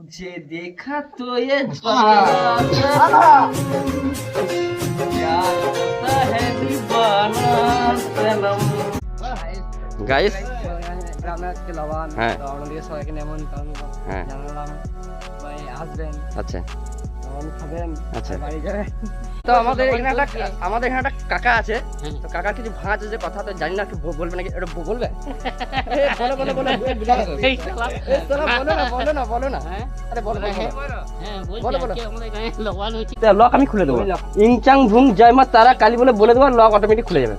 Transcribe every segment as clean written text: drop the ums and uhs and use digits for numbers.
तुझे देखा तो ये जमाना प्यार होता है दीवाना सनम। গাইস গ্রামের আজকে লবণ হ্যাঁ। তো আমাদের সবাইকে নেমন্তন্ন হ্যাঁ। জানালাম ভাই আসবেন আচ্ছা লবণ খাবেন আচ্ছা। বাড়ি যাবেন। তো আমাদের এখানে একটা কাকা আছে, তো কাকা কিছু ভাঁজ যে কথা তো জানি না, একটু বলবে নাকি? এটা বলবে? এ, বলো বলো বলো এই শালা। এ, চলো, বলো না বলো না হ্যাঁ আরে বলো বলো হ্যাঁ বলো, বলো। বলছি আমাদের গায়ে লবণ হচ্ছে। লক আমি খুলে দেবো। ইংচাং ভুং জয় মা তারা কালী বলে দেবো, লক অটোমেটিক খুলে যাবে।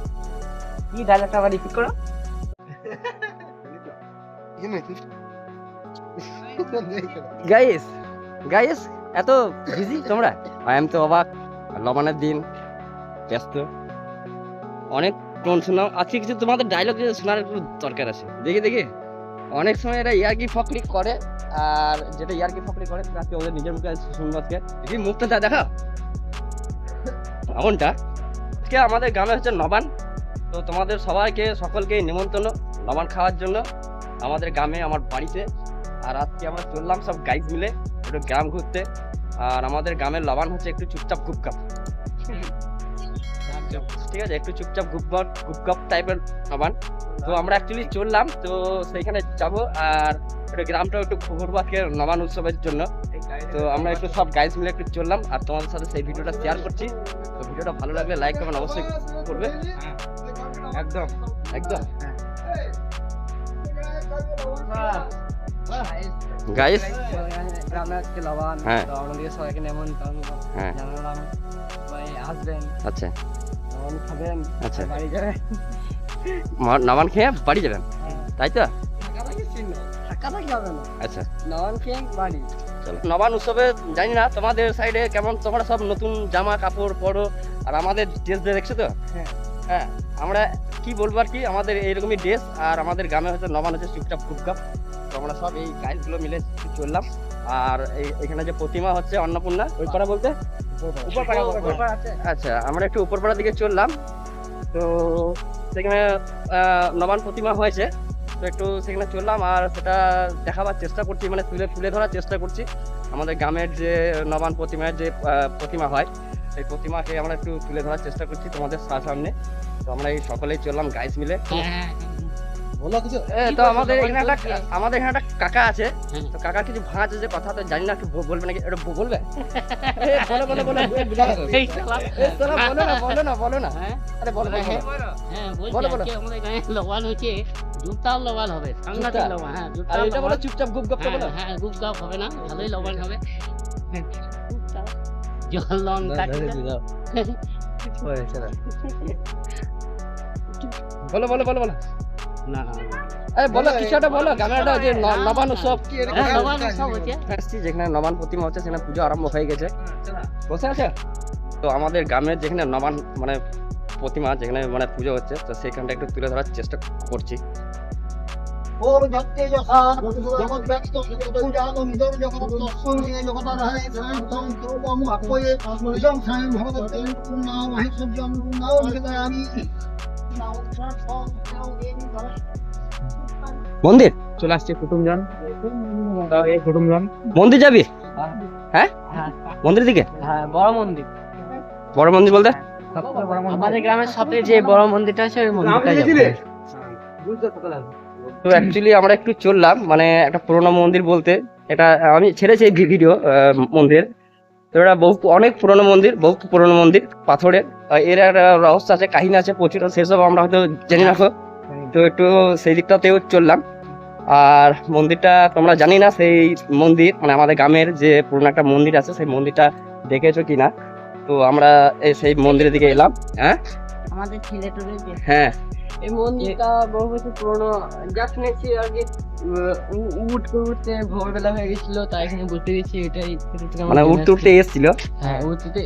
কি ডায়লগটা আবার রিপিট করো। গাইস গাইস এত বিজি তোমরা? আমি তো অবাক। লবণের দিন, ব্যস্ত, অনেক টোন শোনাও। আজকে কিছু তোমাদের ডায়লগ শোনার একটু দরকার আছে। দেখি দেখি অনেক সময় এরা ইয়ার্কি ফকরি করে, আর যেটা ইয়ার্কি ফকরি করে সেটা আজকে ওদের নিজের মুখে শুনবো। আজকে দেখি মুখটা দেখা এমনটা। আজকে আমাদের গ্রামে হচ্ছে নবান, তো তোমাদের সবাইকে সকলকে নিমন্ত্রণ নবান খাওয়ার জন্য আমাদের গ্রামে, আমার বাড়িতে। আর আজকে আমরা চললাম সব গাইড মিলে একটু গ্রাম ঘুরতে। আর আমাদের গ্রামের লবান হচ্ছে একটু চুপচাপ গুপকাপ, ঠিক আছে, একটু চুপচাপ গুপকাপ টাইপের লবান। তো আমরা অ্যাকচুয়ালি চললাম, তো সেইখানে যাবো আর একটু গ্রামটাও একটু ঘুরবো আজকে নবান উৎসবের জন্য। তো আমরা একটু সব গাইজ মিলে একটু চললাম, আর তোমাদের সাথে সেই ভিডিওটা শেয়ার করছি। তো ভিডিওটা ভালো লাগলে লাইক কমেন্ট অবশ্যই করবে। একদম একদম গাইস গ্রামের আজকে লবণ হ্যাঁ। তো আমাদের সবাইকে নেমন্তন্ন হ্যাঁ। জানালাম ভাই আসবেন আচ্ছা লবণ খাবেন আচ্ছা। বাড়ি যাবেন। নবান খেয়ে বাড়ি যাবেন, তাই তো? টাকা থাকলে হবে না, আচ্ছা লবণ খেয়ে বাড়ি। চলো। নবান উৎসবে জানি না তোমাদের সাইডে কেমন, তোমরা সব নতুন জামা কাপড় পরো, আর আমাদের ড্রেস দেখছো তো? হ্যাঁ। হ্যাঁ, আমরা কি বলবো আর কি, আমাদের এইরকমই ড্রেস। আর আমাদের গ্রামে হচ্ছে নবান হচ্ছে চুপচাপ গুপকাপ। তো আমরা সব এই গাইডগুলো মিলে চললাম। আর এখানে যে প্রতিমা হচ্ছে অন্নপূর্ণা, ওই পাড়া বলতে উপরপাড়া। আচ্ছা, আমরা একটু উপরপাড়ার দিকে চললাম। তো সেখানে নবান প্রতিমা হয়েছে, তো একটু সেখানে চললাম আর সেটা দেখাবার চেষ্টা করছি, মানে তুলে ধরার চেষ্টা করছি। আমাদের গ্রামের যে নবান প্রতিমার যে প্রতিমা হয়, সেই প্রতিমাকে আমরা একটু তুলে ধরার চেষ্টা করছি তোমাদের সামনে। তো আমরা এই সকলেই চললাম গাইস মিলে। তো আমাদের এখানে একটা কাকা আছে, তো কাকা কিছু ভাঁজ যে কথা তো জানি না, একটু বলবে নাকি? এটা বলবে? এ, বলো বলো বলো এই শালা। এ, চলো, বলো না হ্যাঁ আরে বলো বলো হ্যাঁ বলছি বলো, বলো। আজকে আমাদের গায়ে লবণ হচ্ছে, জুতার লবণ হবে, সাংঘাতিক জুতা? লবণ। হ্যাঁ আর জুতার এটা বলো লবণ। চুপচাপ গুপ হ্যাঁ বলো। হ্যাঁ গুপগাপ হবে না, ভালোই লবণ হবে। জল লঙ্কা বলো বলো বলো বলো না আরে বলো, কিছু একটা বলো। গ্রামের যে নবান উৎসব, হ্যাঁ, লবণ সব হচ্ছে। আসছি যেখানে নবান প্রতিমা হচ্ছে, সেখানে পুজো আরম্ভ হয়ে গেছে। বসে আছে। তো আমাদের গ্রামের যেখানে নবান মানে প্রতিমা যেখানে মানে পুজো হচ্ছে, তো সেখানটা একটু তুলে ধরার চেষ্টা করছি। ওম জগতে যথা জগৎ ব্যক্ত পূজানো নিদর জগৎ তস্মৈ জগতাধারে সায়ন্তং তম আপয়ে নিজং সায়ং ভগবতে নাম মহেশ্বর্যং নাম নিবেদয়ামি মন্দির চলে আসছে কুটুমজন, এই কুটুমজন। মন্দির যাবি? হ্যাঁ, হ্যাঁ মন্দির দিকে। হ্যাঁ বড় মন্দির, বড় মন্দির বলতে আমাদের গ্রামের সবচেয়ে যে বড় মন্দিরটা আছে ওই মন্দিরটা যাবো। তো অ্যাকচুয়ালি আমরা একটু চললাম, মানে একটা পুরোনো মন্দির বলতে, এটা আমি ছেড়েছি এই ভিডিও মন্দির। তো এটা অনেক পুরোনো মন্দির পাথরের। এর একটা রহস্য আছে, কাহিনী আছে প্রচুর, সেসব আমরা হয়তো জানি না। তো একটু সেই দিকটাতেও চললাম। আর মন্দিরটা তোমরা জানি না, সেই মন্দির মানে আমাদের গ্রামের যে পুরোনো একটা মন্দির আছে, সেই মন্দিরটা দেখেছো কিনা। তো আমরা সেই মন্দিরের দিকে এলাম। হ্যাঁ আমাদের ছেলেটুকু হ্যাঁ, এই মন্দিরটা বহু বছর পুরোনো, যা শুনেছি আর কি। উঠতে উঠতে ভোরবেলা হয়ে গেছিল, তাই এখানে বসে গেছি। এটাই ছোট থেকে আমার মানে জেনে উঠতে উঠতে এসেছিল। হ্যাঁ উঠতে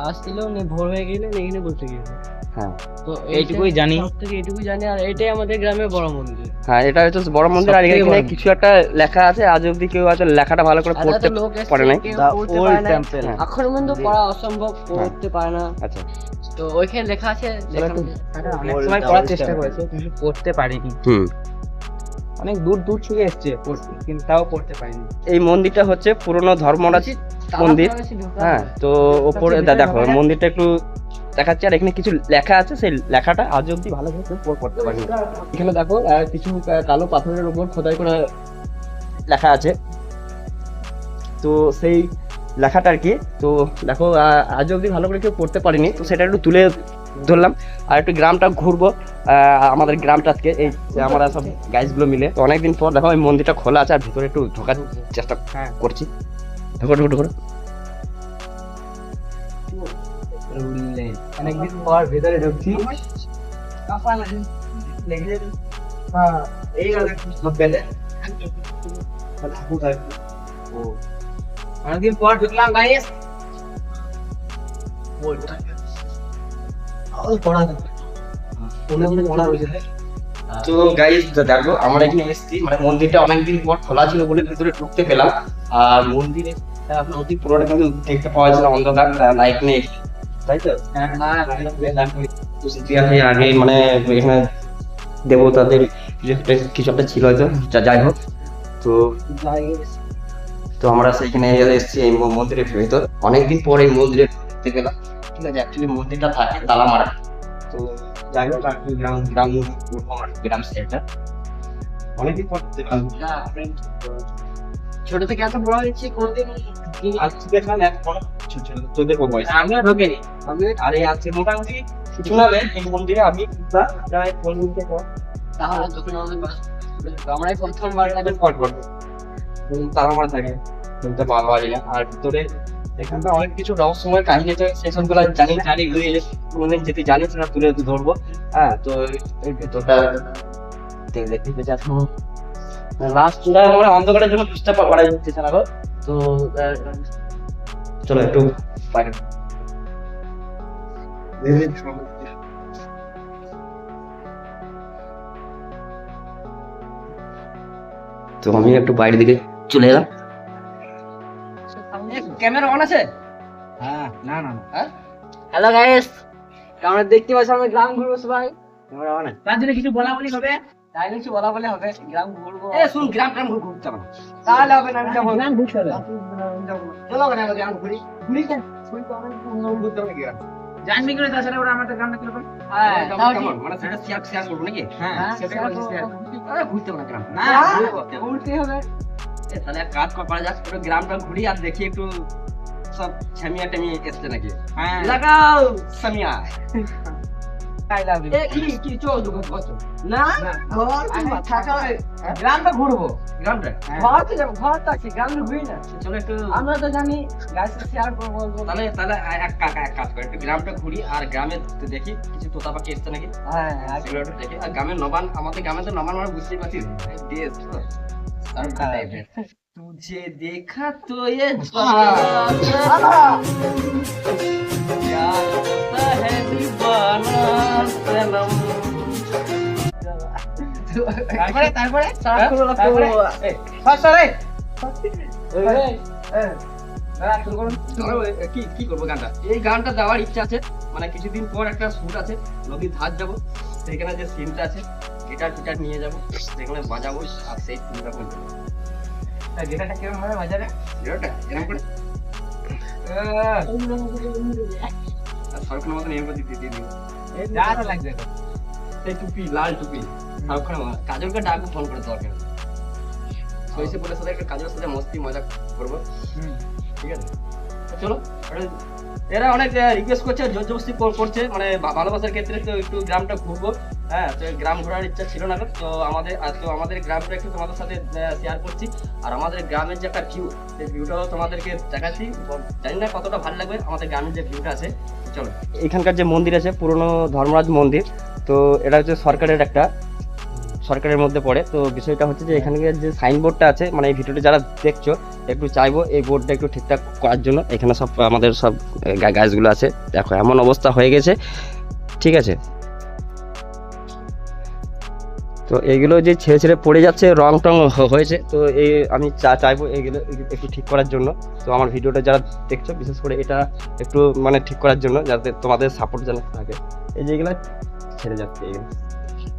আসছিল, ভোর হয়ে গেলে এখানে বসে গেছে। হ্যাঁ, তো এইটুকুই জানি। এইটুকুই জানি, আর এটাই আমাদের গ্রামের বড় মন্দির। হ্যাঁ এটা হচ্ছে বড় মন্দির। আর সবথেকে এখানে বড়। কিছু একটা লেখা আছে, আজ অব্দি কেউ হয়তো লেখাটা ভালো করে পড়তে লোক এসছে, পারে নাই। কেউ The পড়তে old পারে না। temple। এখন পর্যন্ত পড়া অসম্ভব, পড়তে পারে না। আচ্ছা, তো ওইখানে লেখা আছে, অনেক লেখা- সময় পড়ার চেষ্টা করেছে কিন্তু পড়তে পারিনি। হুম। অনেক দূর দূর থেকে এসছে পড়তে, কিন্তু তাও পড়তে পারিনি। এই মন্দিরটা হচ্ছে পুরনো ধর্মরাজ মন্দির। হ্যাঁ, তো ওপরে দেখো মন্দিরটা একটু দেখাচ্ছে, আর এখানে কিছু লেখা আছে, সেই লেখাটা আজ অব্দি ভালো করে পড়তে পারিনি। এখানে দেখো কিছু কালো পাথরের উপর খোদাই করা লেখা আছে, তো সেই লেখাটা আর কি। তো দেখো আজ অব্দি ভালো করে কেউ পড়তে পারিনি, তো সেটা একটু তুলে ধরলাম। আর একটু গ্রামটা ঘুরবো, আমাদের গ্রামটা আজকে এই যে আমরা সব গাইজগুলো মিলে। তো অনেকদিন পর দেখো এই মন্দিরটা খোলা আছে, আর ভিতরে একটু ঢোকার চেষ্টা করছি। ঢোকো ঢোকো ঢোকো। অনেকদিন পর ভেতরে ঢুকছি। অনেকদিন পর ঢুকলাম গাইস। তো গাইজ দেখো আমরা এখানে এসেছি, মানে মন্দিরটা অনেকদিন পর খোলা ছিল বলে ভিতরে ঢুকতে পেলাম। আর মন্দিরে নদী পুরোটা কিন্তু দেখতে পাওয়া যাচ্ছে না, অন্ধকার, লাইট নেই, তাই তো? তো ইতিহাসে আগে মানে এখানে দেবতাদের কিছু একটা ছিল হয়তো, যাই হোক। তো তো আমরা সেইখানে এসেছি এই মন্দিরের ভেতর, অনেকদিন পর এই মন্দিরে দেখতে পেলাম। ঠিক আছে, অ্যাকচুয়ালি মন্দিরটা থাকে তালা মারা। তো যাই হোক, গ্রাম সাইডটা অনেকদিন পর দেখতে পেলাম। ছোট থেকে এত বড় হয়েছি কোনদিন আজ দেখলাম ছোট ছোট তোদের বয়স। আমিও ঢোকেনি। আরে আজকে মোটামুটি কিছু না এই মন্দিরে আমি প্রায় 15 দিন পর তাহলে যখন আমরাই প্রথমবার তারা মারা থাকে, শুনতে পাওয়া যায় না। আর ভিতরে এখানটা অনেক কিছু রহস্যময় কাহিনী আছে, সেসব গুলো জানি কোনদিন যেতে জানি সেটা তুলে ধরবো। হ্যাঁ, তো এই ভেতরটা দেখতে পেয়েছি এখন লাস্টটা আমরা অন্ধকারের জন্য বুঝতে পারা যাচ্ছে না। তো চলো একটু বাইরে। তো আমি একটু বাইরের দিকে চলে এলাম। ক্যামেরা অন আছে? হ্যাঁ, না না না, হ্যালো গাইস, আমরা দেখতে পাচ্ছি আমরা গ্রাম ঘুরবো সবাই। Camera on. তার জন্য কিছু বলা বলি হবে। তাই কিছু বলা বলে হবে, গ্রাম ঘুরবো। শুন, গ্রাম ঘুরতে হবে না। তাহলে হবে না, আমি যাবো গ্রাম ঘুরতে হবে। চলো না গ্রাম ঘুরি। ঘুরি কেন? জানবি করে তাছাড়া ওরা আমাদের গ্রামটা কিরকম? হ্যাঁ, তাও ঠিক। মানে সেটা শেয়ার করবো নাকি? হ্যাঁ, হ্যাঁ, সেটা share বলছি। করবো। ঘুরতে হবে না গ্রাম। না, ঘুরতে হবে। তাহলে এক কাজ করা যাক, পুরো গ্রামটা ঘুরি আর দেখি একটু সব ছামিয়া টামিয়া এসছে নাকি। হ্যাঁ, লাগাও সামিয়া। I love you. কি চল দুটো বছর না, ঘর থাকা গ্রামটা ঘুরবো। গ্রামটা ঘর তো যাবো, ঘর তো আছে, গ্রামটা ঘুরি না। চলো একটু। আমরা তো জানি গাছে শেয়ার করবো বলবো। তাহলে এক কাজ করে একটু গ্রামটা ঘুরি আর গ্রামে দেখি কিছু তোতা পাখি এসছে নাকি। হ্যাঁ, সেগুলো একটু দেখি। আর গ্রামের নবান, আমাদের গ্রামে তো নবান মানে বুঝতেই পারছিস দেশ তো তারকা টাইপের। तुझे देखा तो ये क्या होता है दीवाना सनम। তারপরে কি করবো গানটা? এই গানটা দেওয়ার ইচ্ছা আছে, মানে কিছুদিন পর একটা শুট আছে, নদীর ধার যাবো, সেখানে যে সিনটা আছে গিটার ফিটার নিয়ে যাবো, সেখানে বাজাবো আর সেই সিনটা করবো। যেটা কেমন হবে বাজারে গিটারটা এরকম করে সরকারের মতন এরকম দিয়ে দিই। যা লাগবে। সেই টুপি, লাল টুপি, সরকারের মতো। কাজলকে ডাকবো ফোন করে দরকার, সইসে বলে সাথে একটা কাজলের সাথে মস্তি মজা করবো। ঠিক আছে, তো চলো। এরা অনেক রিকোয়েস্ট করছে, জোর জবরদস্তি করছে, মানে ভালোবাসার ক্ষেত্রে তো একটু গ্রামটা ঘুরবো। হ্যাঁ, তো গ্রাম ঘোরার ইচ্ছা ছিল না, তো আমাদের গ্রামটা একটু তোমাদের সাথে শেয়ার করছি। আর আমাদের গ্রামের যে একটা ভিউ, সেই ভিউটাও তোমাদেরকে দেখাচ্ছি। জানি না কতটা ভালো লাগবে আমাদের গ্রামের যে ভিউটা আছে। চলো, এখানকার যে মন্দির আছে পুরনো ধর্মরাজ মন্দির, তো এটা হচ্ছে সরকারের মধ্যে পড়ে। তো বিষয়টা হচ্ছে যে এখানকার যে সাইনবোর্ডটা আছে, মানে এই ভিডিওটা যারা দেখছো একটু চাইবো এই বোর্ডটা একটু ঠিকঠাক করার জন্য। এখানে সব আমাদের সব গাছগুলো আছে, দেখো এমন অবস্থা হয়ে গেছে। ঠিক আছে, তো এইগুলো যে ছেড়ে পড়ে যাচ্ছে, রং টং হয়েছে, তো এই আমি চাইবো এইগুলো একটু ঠিক করার জন্য। তো আমার ভিডিওটা যারা দেখছো বিশেষ করে এটা একটু মানে ঠিক করার জন্য, যাতে তোমাদের সাপোর্ট যেন থাকে। এই যে এগুলো ছেড়ে যাচ্ছে,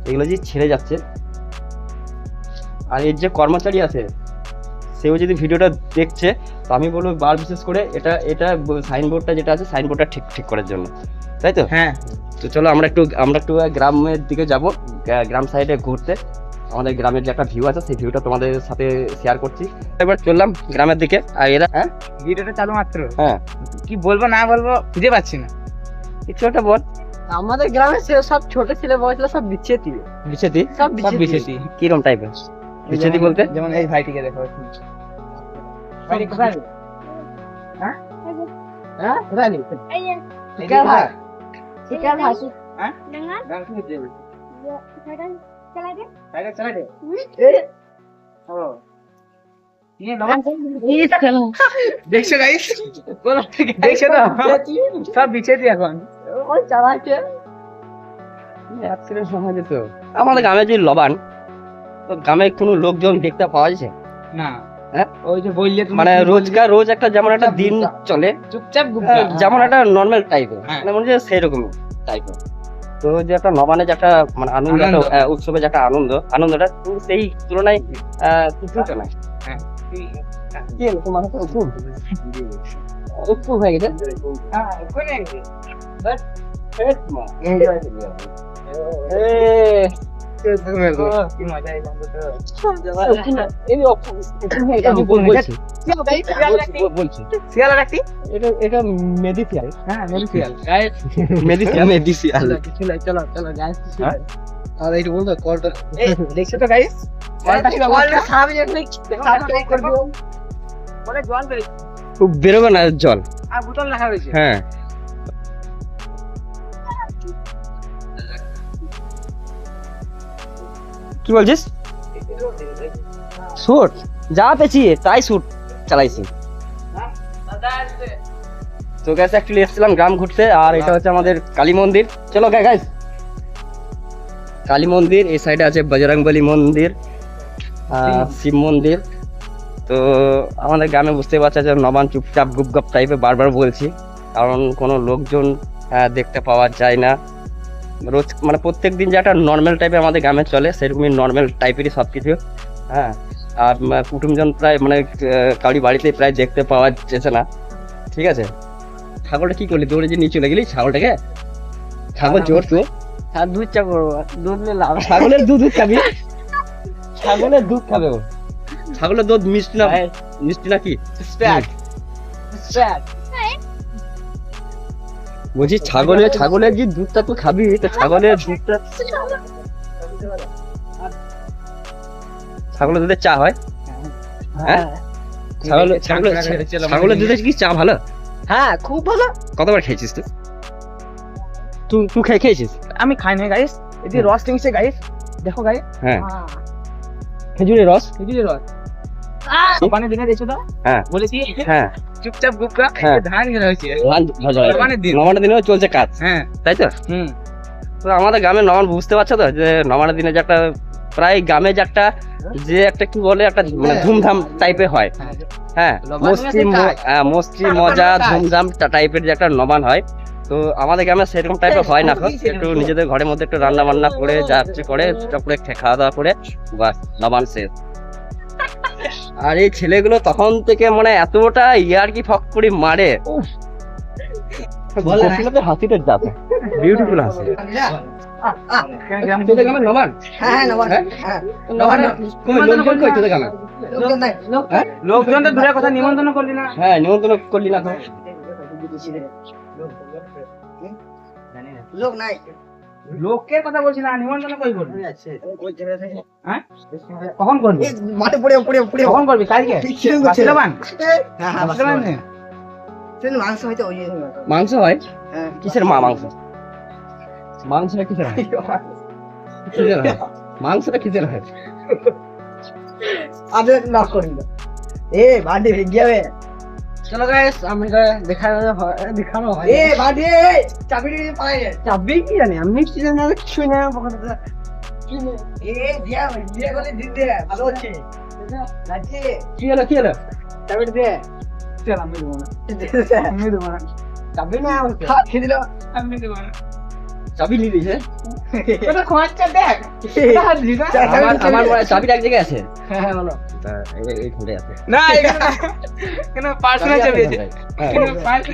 এগুলো যে ছেড়ে যাচ্ছে, আর এর যে কর্মচারী আছে সেও যদি ভিডিওটা দেখছে, তো আমি বলবো বার বিশেষ করে এটা সাইনবোর্ডটা যেটা আছে সাইনবোর্ডটা ঠিক করার জন্য, তাই তো? হ্যাঁ, তো চলো আমরা একটু গ্রামের দিকে যাব, গ্রাম সাইডে ঘুরতে। আমাদের গ্রামের যে একটা ভিউ আছে সেই ভিউটা তোমাদের সাথে শেয়ার করছি। এবার চললাম গ্রামের দিকে। আর এরা ভিডিওটা চালু মাত্র, হ্যাঁ কি বলবো না বলবো খুঁজে পাচ্ছি না। কিছু একটা বল। আমাদের গ্রামে সব ছোট ছেলে বয়সে সব বিচ্ছেতি, বিছেতি সব সব বিচ্ছেতি। বিশেষই কিরম টাইপের বিছেতি বলতে? যেমন এই ভাইটিকে দেখো, ভাইটি কোথায়? হ্যাঁ কোথায় নি? শিকার ভাই, শিকার ভাই। হ্যাঁ? Dengan গান শুনতে হবে। kadang salah dia. ভাইটা চালাই দে। ও। দেখছো গাইস? দেখছো তো? সব বিছেতি এখন। ওই চালাচ্ছে। অ্যাক্সিডেন্ট সময় যেত। আমাদের গ্রামে যে লবান, তো গ্রামে কোনো লোকজন দেখতে পাওয়া যাচ্ছে না, হ্যাঁ? ওই যে বললে তুমি মানে রোজ একটা যেমন একটা দিন চলে, চুপচাপ যেমন একটা নর্মাল টাইপের, হ্যাঁ। মানে মনে হচ্ছে সেইরকম টাইপের। তো যে একটা নবানে যে একটা মানে আনন্দ, আনন্দ। একটা উৎসবে যে একটা আনন্দটা কিন্তু সেই তুলনায় কিছুটা নাই। কি হলো তোমার হাতে উৎসব হয়ে গেছে? কি মজা এই বন্ধু তো। বলছি শিয়াল রাখতি? এটা মেডিসিয়াল। হ্যাঁ, মেডিসিয়াল। গাইস, মেডিসিয়াল। চলো গাইস। হ্যাঁ? আর এইটা বলতো কলটা এই দেখছো তো গাইস? কলটা কি কলটা সামনে একটু করবো। বলে জল বের বেরোবে না জল। আর বোতল রাখা হয়েছে। হ্যাঁ, কি বলছিস? শুট যা পেছি তাই শুট চালাইছি। তো গ্যাস অ্যাকচুয়ালি এসেছিলাম গ্রাম ঘুরতে, আর এটা হচ্ছে আমাদের কালী মন্দির। চলো গাইস, কালী মন্দির, এই সাইডে আছে বজরংবলী মন্দির, শিব মন্দির। তো আমাদের গ্রামে বুঝতে পারছে যে নবান চুপচাপ গুপগাপ টাইপের বারবার বলছি, কারণ কোনো লোকজন দেখতে পাওয়া যায় না। রোজ মানে প্রত্যেক দিন যে একটা নর্মাল টাইপের আমাদের গ্রামে চলে সেরকমই নর্মাল টাইপেরই সব কিছু। হ্যাঁ, আর কুটুমজন প্রায় মানে কারি বাড়িতে প্রায় দেখতে পাওয়া যেছে না। ঠিক আছে, ছাগলটা কি করলি? দৌড়ে যে নিয়ে চলে গেলি ছাগলটাকে? ছাগল জোর তো, আর দুধ চা করবো, দুধ নিয়ে লাভ। ছাগলের দুধ খাবি? ছাগলের দুধ খাবে ও? ছাগলের দুধ মিষ্টি না? মিষ্টি না কি? বলছি ছাগলের যে দুধটা তুই খাবি, তো ছাগলের দুধটা, ছাগলের দুধের চা হয়? হ্যাঁ, ছাগলের দুধের কি চা ভালো? হ্যাঁ, খুব ভালো। কতবার খেয়েছিস তুই? তুই খেয়েছিস? আমি খাই না গাইস, এটি রস টিংছে গাইস, দেখো গাইস। হ্যাঁ, খেজুরের রস। খেজুরের রস দোকানে দিনে দেখছো তো? হ্যাঁ বলেছি হ্যাঁ, চুপচাপ গুপকা হ্যাঁ। ধান ঘেরা হয়েছে। নবানের দিন। নবানের দিনেও চলছে কাজ, হ্যাঁ, তাই তো? হুম। তো আমাদের গ্রামের নবান বুঝতে পারছো তো, যে নবানের দিনে যে একটা প্রায় গ্রামে যে একটা কি বলে একটা মানে ধুমধাম টাইপের হয়। হ্যাঁ, মস্তি মজা ধুমধাম টাইপের যে একটা নবান হয়। তো আমাদের গ্রামে সেরকম টাইপের হয় না, একটু নিজেদের ঘরের মধ্যে একটু রান্না বান্না করে যাচ্ছে করে চকলে খাওয়া দাওয়া করে বাস নবান শেষ। আর এই ছেলেগুলো তখন থেকে মানে এতটা ইয়ার্কি ফক করে মারে, হাসিটা যাবে বিউটিফুল হাসি। তোদের গ্রামে নবান? হ্যাঁ, নবান। হ্যাঁ, নবানে কই লোকজন কই তোদের গ্রামে? লোক নাই, লোক হ্যাঁ? লোকজন তো দূরের কথা, নিমন্ত্রণ করলি না। হ্যাঁ, নিমন্ত্রণ করলি না তো? লোক নাই। লোকের কথা বলছি না, নিমন্ত্রণ কই করবি? হ্যাঁ, কখন করবি? মাঠে পড়ে কখন করবি? কালকে বাসিলাবান? হ্যাঁ, বাসিলাবান নে? মাংস হইতে ওই মাংস হয়? হ্যাঁ। কিসের মাংস? মাংসটা কিসের হয়? কিসের হয়? মাংসটা কিসের হয়? আদে না করি না। এ বাড়ি গিয়ে বে। চলো গাইস, আমি দেখানো হয়। এ বাড়ি চাবি দিয়ে পাই। চাবি কি জানি আমি, কি জানি আমি কিছু না পকেটে। এ দিয়া বলে দিতে ভালো আছে। রাজি কি হলো? চাবি দে। চল, আমি দেবো না। চাবি না খেয়ে দিল। আমি দেবো না। চাবি নিয়ে দিয়েছে? ওটা খোঁজটা দেখ আমার আমার মনে হয় চাবিটা এক জায়গায় আছে। হ্যাঁ বলো। তা এইখানটায় আছে। না এখানে পার্সোনাল চাবি আছে হ্যাঁ।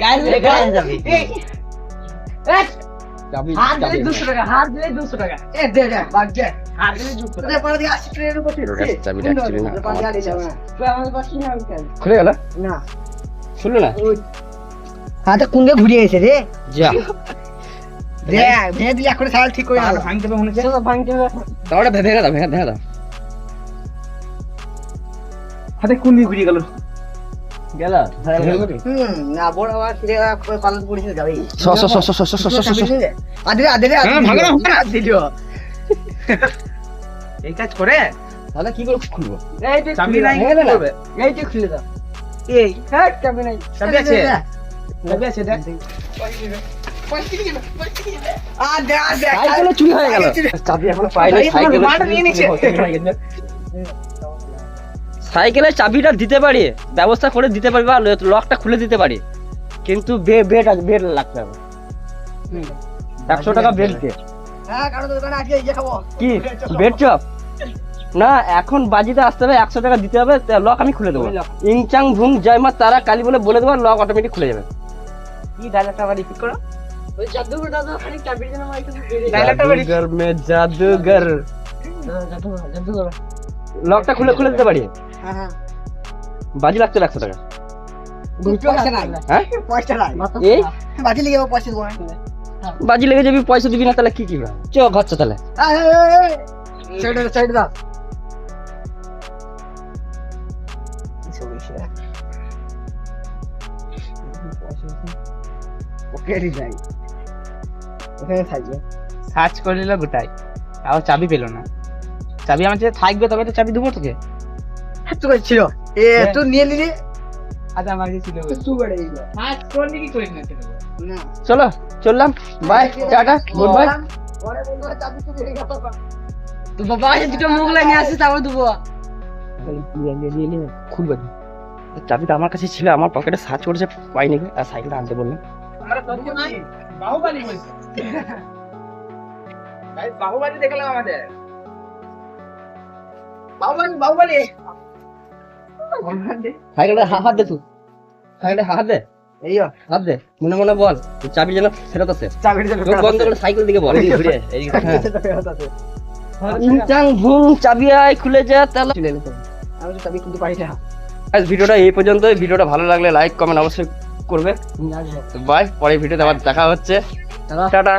গাইস এখানে যাবে চাবি হাত দিলে চাবি 200 টাকা, হাত দিলে 200 টাকা। এ দে দে বাদ দে। হাত দিলে 200 টাকা। পরে দিয়ে 80 টাকার উপর ঠিক আছে, চাবিটা actually না, পরে দিয়ে যাবে না। তুই আমাদের পাশে না কেন? খুলে গেল? না। শুনলো না? হাতে কুঙ্গে ঘুরিয়ে গেছে রে। যা। দে, ভেঙে দিলে এখন সাল ঠিক করে তাহলে আলো। ভাঙতে হবে মনে হচ্ছে চলো ভাঙতে হবে। তাহলে ভেঙে দাও, ভেঙে দাও। হাতে কোন দিকে ঘুরিয়ে গেল গেল? না বড় আবার ফিরে কলেজ পড়িতে যাবে। স আদে হ্যাঁ, ভাগো না, ভাগো না। দিলিও। এই কাজ করে তাহলে কি করে খুলবো? এই যে চাবি নাই ভেঙে দে না। করবে এই যে খুলে দাও। এই হ্যাঁ চাবি নাই। চাবি আছে চাবি আছে দেখ সাইকেলে চুরি হয়ে গেল। চাবি এখন পাইলে সাইকেলে মাটা নিয়ে নিচ্ছে। সাইকেলের চাবিটা দিতে পারি, ব্যবস্থা করে দিতে পারি বা লকটা খুলে দিতে পারি, কিন্তু বেড লাগতে হবে। 100 টাকা বেড দিয়ে হ্যাঁ কারণ দোকানে আজকে এই যে খাবো। কি বেড চপ না, এখন বাজিতে আসতে হবে, 100 টাকা দিতে হবে, লক আমি খুলে দেবো। ইংচাং ভুং জয় মা তারা কালী বলে দেবো, লক অটোমেটিক খুলে যাবে। কি ডায়লগটা আবার রিপিট করো ওই জাদুঘর দাদা খালি চাবির জন্য আমার একটু বেরিয়ে ডায়লগটা আবার জাদুঘর মে জাদুঘর, জাদুঘর। লকটা খুলে দিতে পারি, হ্যাঁ হ্যাঁ। বাজি লাগছে 100 টাকা। পয়সা নাই। হ্যাঁ পয়সা নাই। এই বাজি লিখে পয়সা দেবো। বাজি লেগে যাবি, পয়সা দিবি না, তাহলে কি চ ঘর চ তাহলে। সাইড দাও। ওকে রিজাই। ওখানে থাকবে। সার্চ করে নিল গোটাই তাও চাবি পেল না। চাবি আমার কাছে থাকবে তবে তো চাবি দেবো তোকে। এত করে ছিল। তুই নিয়ে নিলি। আচ্ছা আমার কাছে ছিল তুই করে দিল। সার্চ করলি কি করে নিতে না। চলো চললাম, বাই, টাটা, গুড বাই। পরে বন্ধুরা চাবি তো দিয়ে গেল। তো বাবা এসে দুটো মুখ লাগিয়ে আসছে তারপর দেবো। খুলবে চাবিটা আমার কাছে ছিল, আমার পকেটে সার্চ করেছে পাইনি, আর সাইকেলটা আনতে বললাম। আমরা তো নাই বাহুবলী বলছি গাইস, বাহুবলী দেখলাম আমাদের বাহুবলী সাইকেলটা হাত দে তুই, সাইকেলটা হাত দে, এই হাত দে, মনে মনে বল চাবি যেন ফেরত আসে। চাবির জন্য চোখ বন্ধ করে সাইকেল দিকে বল, এদিকে ঘুরে এদিকে। হ্যাঁ। ইনচাং ভুং চাবি আয় খুলে যা, তাহলে আমি তো চাবি কিন্তু পাই না। আজ ভিডিওটা এই পর্যন্ত। ভিডিওটা ভালো লাগলে লাইক কমেন্ট অবশ্যই করবে। বাই, পরে ভিডিওতে আবার দেখা হচ্ছে, টাটা।